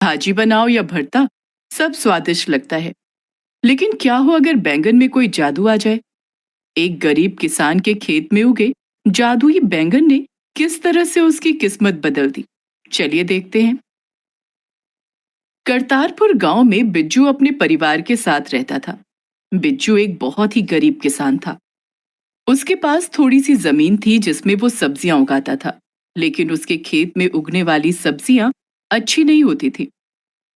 भाजी बनाओ या भरता, सब स्वादिष्ट लगता है। लेकिन क्या हो अगर बैंगन में कोई जादू आ जाए? एक गरीब किसान के खेत में उगे जादुई बैंगन ने किस तरह से उसकी किस्मत बदल दी, चलिए देखते हैं। करतारपुर गांव में बिज्जू अपने परिवार के साथ रहता था। बिज्जू एक बहुत ही गरीब किसान था। उसके पास थोड़ी सी जमीन थी जिसमें वो सब्जियां उगाता था, लेकिन उसके खेत में उगने वाली सब्जियां अच्छी नहीं होती थी।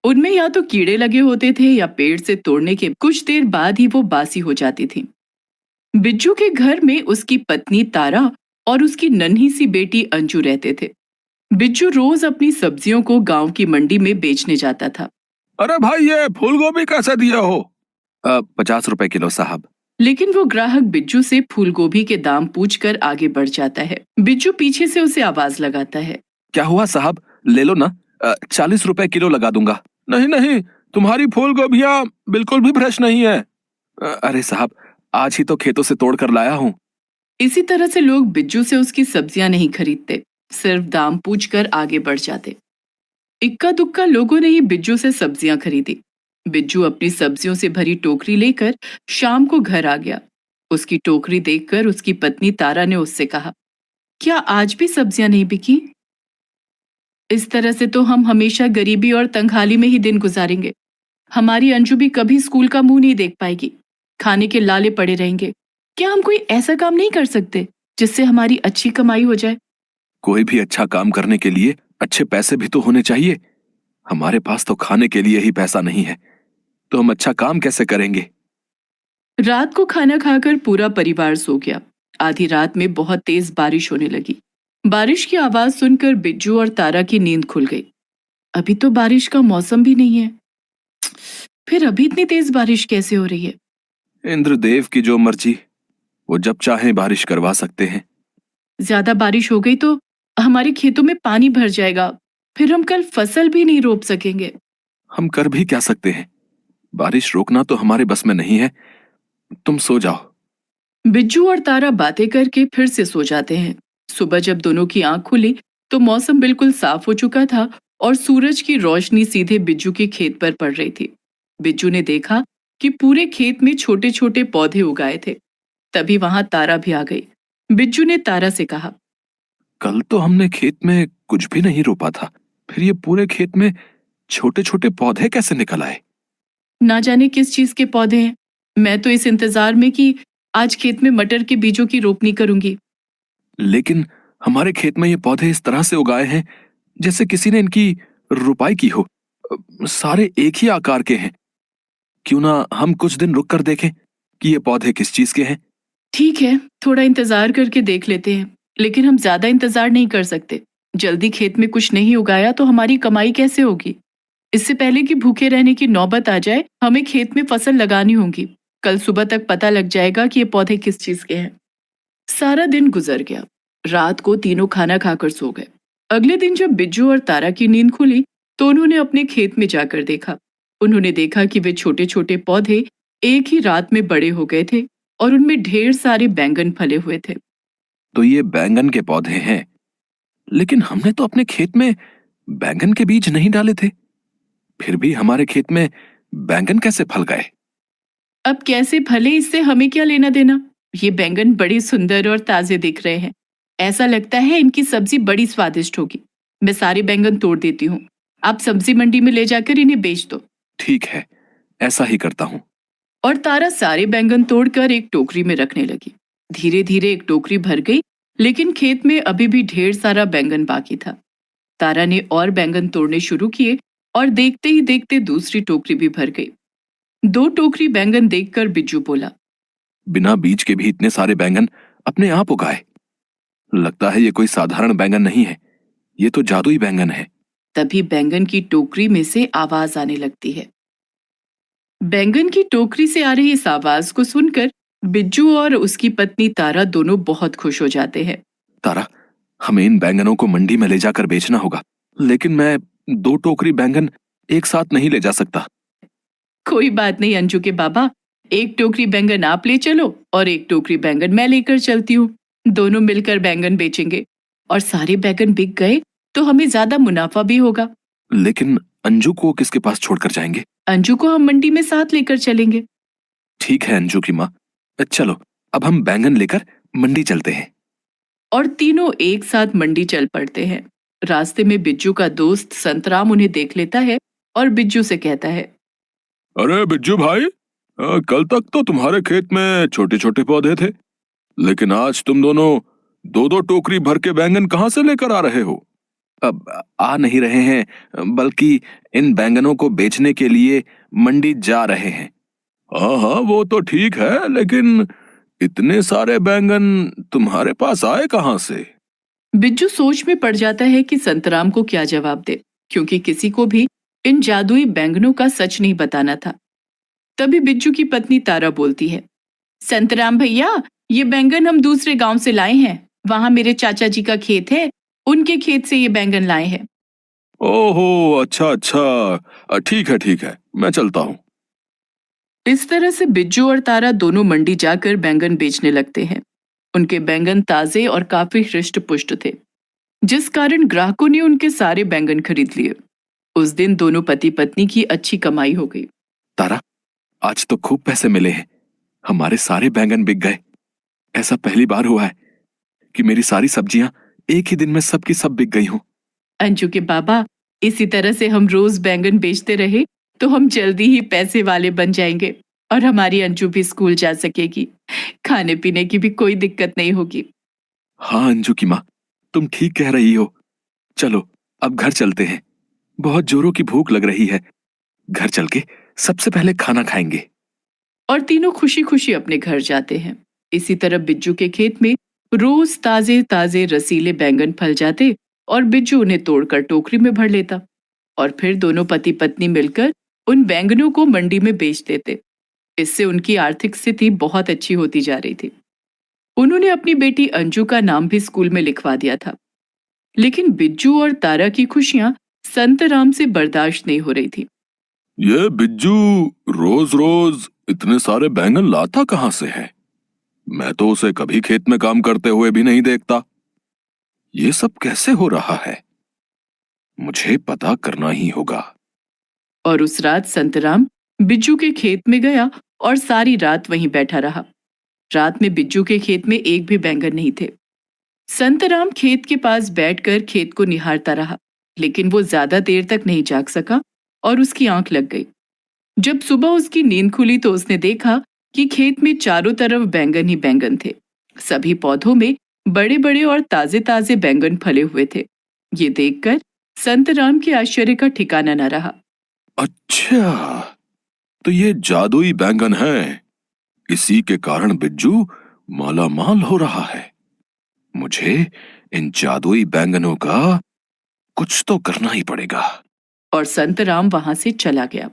उनमें या तो कीड़े लगे होते थे या पेड़ से तोड़ने के कुछ देर बाद ही वो बासी हो जाती थी। बिज्जू के घर में उसकी पत्नी तारा और उसकी नन्ही सी बेटी अंजू रहते थे। बिज्जू रोज अपनी सब्जियों को गांव की मंडी में बेचने जाता था। अरे भाई, ये फूल गोभी कैसे दिया हो? 50 रुपए किलो साहब। लेकिन वो ग्राहक बिज्जू से फूलगोभी के दाम पूछकर आगे बढ़ जाता है। बिज्जू पीछे से उसे आवाज लगाता है। क्या हुआ साहब, ले लो ना, 40 रुपए किलो लगा दूंगा। नहीं नहीं, तुम्हारी फूल गोभियाँ बिल्कुल भी फ्रेश नहीं है। अरे साहब, आज ही तो खेतों से तोड़ कर लाया हूँ। इसी तरह से लोग बिज्जू से उसकी सब्जियां नहीं खरीदते, सिर्फ दाम पूछकर आगे बढ़ जाते। इक्का दुक्का लोगों ने ही बिज्जू से सब्जियां खरीदी। बिज्जू अपनी सब्जियों से भरी टोकरी लेकर शाम को घर आ गया। उसकी टोकरी देखकर उसकी पत्नी तारा ने उससे कहा, क्या आज भी सब्जियां नहीं बिकी? इस तरह से तो हम हमेशा गरीबी और तंगहाली में ही दिन गुजारेंगे। हमारी अंजू भी कभी स्कूल का मुंह नहीं देख पाएगी, खाने के लाले पड़े रहेंगे। क्या हम कोई ऐसा काम नहीं कर सकते जिससे हमारी अच्छी कमाई हो जाए? कोई भी अच्छा काम करने के लिए अच्छे पैसे भी तो होने चाहिए। हमारे पास तो खाने के लिए ही पैसा नहीं है, तो हम अच्छा काम कैसे करेंगे? रात को खाना खाकर पूरा परिवार सो गया। आधी रात में बहुत तेज बारिश होने लगी। बारिश की आवाज सुनकर बिज्जू और तारा की नींद खुल गई। अभी तो बारिश का मौसम भी नहीं है, फिर अभी इतनी तेज बारिश कैसे हो रही है? इंद्रदेव की जो मर्जी, वो जब चाहे बारिश करवा सकते हैं। ज्यादा बारिश हो गई तो हमारे खेतों में पानी भर जाएगा, फिर हम कल फसल भी नहीं रोप सकेंगे। हम कर भी क्या सकते हैं? बारिश रोकना तो हमारे बस में नहीं है। तुम सो जाओ। बिज्जू और तारा बातें करके फिर से सो जाते हैं। सुबह जब दोनों की आंख खुली तो मौसम बिल्कुल साफ हो चुका था और सूरज की रोशनी सीधे बिज्जू के खेत पर पड़ रही थी। बिज्जू ने देखा कि पूरे खेत में छोटे छोटे पौधे उगाए थे। तभी वहां तारा भी आ गई। बिज्जू ने तारा से कहा, कल तो हमने खेत में कुछ भी नहीं रोपा था, फिर ये पूरे खेत में छोटे छोटे पौधे कैसे निकल आए? ना जाने किस चीज के पौधे हैं। मैं तो इस इंतजार में कि आज खेत में मटर के बीजों की रोपनी करूंगी। लेकिन हमारे खेत में ये पौधे इस तरह से उगाए हैं जैसे किसी ने इनकी रुपाई की हो। सारे एक ही आकार के हैं। क्यों ना हम कुछ दिन रुक कर देखें कि ये पौधे किस चीज के हैं। ठीक है, थोड़ा इंतजार करके देख लेते हैं, लेकिन हम ज्यादा इंतजार नहीं कर सकते। जल्दी खेत में कुछ नहीं उगाया तो हमारी कमाई कैसे होगी? इससे पहले कि भूखे रहने की नौबत आ जाए, हमें खेत में फसल लगानी होगी। कल सुबह तक पता लग जाएगा कि ये पौधे किस चीज के हैं। सारा दिन गुजर गया। रात को तीनों खाना खाकर सो गए। अगले दिन जब बिज्जू और तारा की नींद खुली तो उन्होंने अपने खेत में जाकर देखा। उन्होंने देखा कि वे छोटे छोटे पौधे एक ही रात में बड़े हो गए थे और उनमें ढेर सारे बैंगन फले हुए थे। तो ये बैंगन के पौधे हैं, लेकिन हमने तो अपने खेत में बैंगन के बीज नहीं डाले थे। फिर भी हमारे खेत में बैंगन कैसे फल गए? अब कैसे फले इससे हमें क्या लेना देना? ये बैंगन बड़े सुंदर और ताजे दिख रहे हैं। ऐसा लगता है इनकी सब्जी बड़ी स्वादिष्ट होगी। मैं सारे बैंगन तोड़ देती हूँ। आप सब्जी मंडी में ले जाकर इन्हें बेच दो। ठीक है, ऐसा ही करता हूँ। और तारा सारे बैंगन तोड़कर एक टोकरी में रखने लगी। धीरे धीरे एक टोकरी भर गई, लेकिन खेत में अभी भी ढेर सारा बैंगन बाकी था। तारा ने और बैंगन तोड़ने शुरू किए और देखते ही देखते दूसरी टोकरी भी भर गई। दो टोकरी बैंगन देखकर बिज्जू बोला, बिना बीज के भी इतने सारे बैंगन अपने आप उगाए। लगता है ये कोई साधारण बैंगन नहीं है, ये तो जादुई बैंगन है। तभी बैंगन की टोकरी में से आवाज आने लगती है। बैंगन की टोकरी से आ रही इस आवाज को सुनकर बिज्जू और उसकी पत्नी तारा दोनों बहुत खुश हो जाते हैं। तारा, हमें इन बैंगनों को मंडी में ले जाकर बेचना होगा, लेकिन मैं 2 टोकरी बैंगन एक साथ नहीं ले जा सकता। कोई बात नहीं अंजू के बाबा, एक टोकरी बैंगन आप ले चलो और एक टोकरी बैंगन मैं लेकर चलती हूँ। दोनों मिलकर बैंगन बेचेंगे और सारे बैंगन बिक गए तो हमें ज्यादा मुनाफा भी होगा। लेकिन अंजू को किसके पास छोड़कर जाएंगे? अंजू को हम मंडी में साथ लेकर चलेंगे। ठीक है अंजू की माँ, चलो अब हम बैंगन लेकर मंडी चलते हैं। और तीनों एक साथ मंडी चल पड़ते हैं। रास्ते में बिज्जू का दोस्त संतराम उन्हें देख लेता है और बिज्जू से कहता है, अरे बिज्जू भाई, कल तक तो तुम्हारे खेत में छोटे छोटे पौधे थे, लेकिन आज तुम दोनों दो दो टोकरी भर के बैंगन कहाँ से लेकर आ रहे हो? अब आ नहीं रहे हैं, बल्कि इन बैंगनों को बेचने के लिए मंडी जा रहे हैं। हाँ हाँ, वो तो ठीक है, लेकिन इतने सारे बैंगन तुम्हारे पास आए कहाँ से? बिज्जू सोच में पड़ जाता है कि संतराम को क्या जवाब दे, क्योंकि किसी को भी इन जादुई बैंगनों का सच नहीं बताना था। तभी बिज्जू की पत्नी तारा बोलती है, संतराम भैया, ये बैंगन हम दूसरे गांव से लाए हैं। वहां मेरे चाचा जी का खेत है, उनके खेत से ये बैंगन लाए हैं। ओहो, अच्छा अच्छा, ठीक है, मैं चलता हूँ। इस तरह से बिज्जू और तारा दोनों मंडी जाकर बैंगन बेचने लगते हैं। उनके बैंगन ताजे और काफी हृष्ट पुष्ट थे, जिस कारण ग्राहकों ने उनके सारे बैंगन खरीद लिए। उस दिन दोनों पति पत्नी की अच्छी कमाई हो गई। तारा, आज तो खूब पैसे मिले हैं, हमारे सारे बैंगन बिक गए। ऐसा पहली बार हुआ है कि मेरी सारी सब्जियां एक ही दिन में सबकी सब बिक गई हों। अंजू के बाबा, इसी तरह से हम रोज बैंगन बेचते रहे तो हम जल्दी ही पैसे वाले बन जाएंगे और हमारी अंजू भी स्कूल जा सकेगी। खाने पीने की भी कोई दिक्कत नहीं होगी। हाँ अंजू की माँ, तुम ठीक कह रही हो। चलो अब घर चलते हैं, बहुत जोरों की भूख लग रही है। घर चल के सबसे पहले खाना खाएंगे। और तीनों खुशी खुशी अपने घर जाते हैं। इसी तरह बिज्जू के खेत में रोज ताजे ताजे रसीले बैंगन फल जाते और बिज्जू उन्हें तोड़कर टोकरी में भर लेता और फिर दोनों पति पत्नी मिलकर उन बैंगनों को मंडी में बेच देते। इससे उनकी आर्थिक स्थिति बहुत अच्छी होती जा रही थी। उन्होंने अपनी बेटी अंजू का नाम भी स्कूल में लिखवा दिया था। लेकिन बिज्जू और तारा की खुशियां संतराम से बर्दाश्त नहीं हो रही थी। ये बिज्जू रोज रोज इतने सारे बैंगन लाता कहाँ से है? मैं तो उसे कभी खेत में काम करते हुए भी नहीं देखता। ये सब कैसे हो रहा है? मुझे पता करना ही होगा। और उस रात संतराम बिज्जू के खेत में गया और सारी रात वहीं बैठा रहा। रात में बिज्जू के खेत में एक भी बैंगन नहीं थे। संतराम खेत के पास बैठकर खेत को निहारता रहा, लेकिन वो ज्यादा देर तक नहीं जाग सका और उसकी आंख लग गई। जब सुबह उसकी नींद खुली तो उसने देखा कि खेत में चारों तरफ बैंगन ही बैंगन थे। सभी पौधों में बड़े बड़े और ताजे ताजे बैंगन फले हुए थे। ये देखकर संतराम के आश्चर्य का ठिकाना न रहा। अच्छा, तो ये जादुई बैंगन है, इसी के कारण बिज्जू मालामाल हो रहा है। मुझे इन जादुई बैंगनों का कुछ तो करना ही पड़ेगा। और संतराम वहां से चला गया।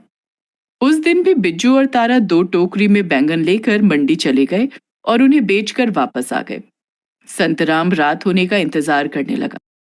उस दिन भी बिज्जू और तारा 2 टोकरी में बैंगन लेकर मंडी चले गए और उन्हें बेचकर वापस आ गए। संतराम रात होने का इंतजार करने लगा।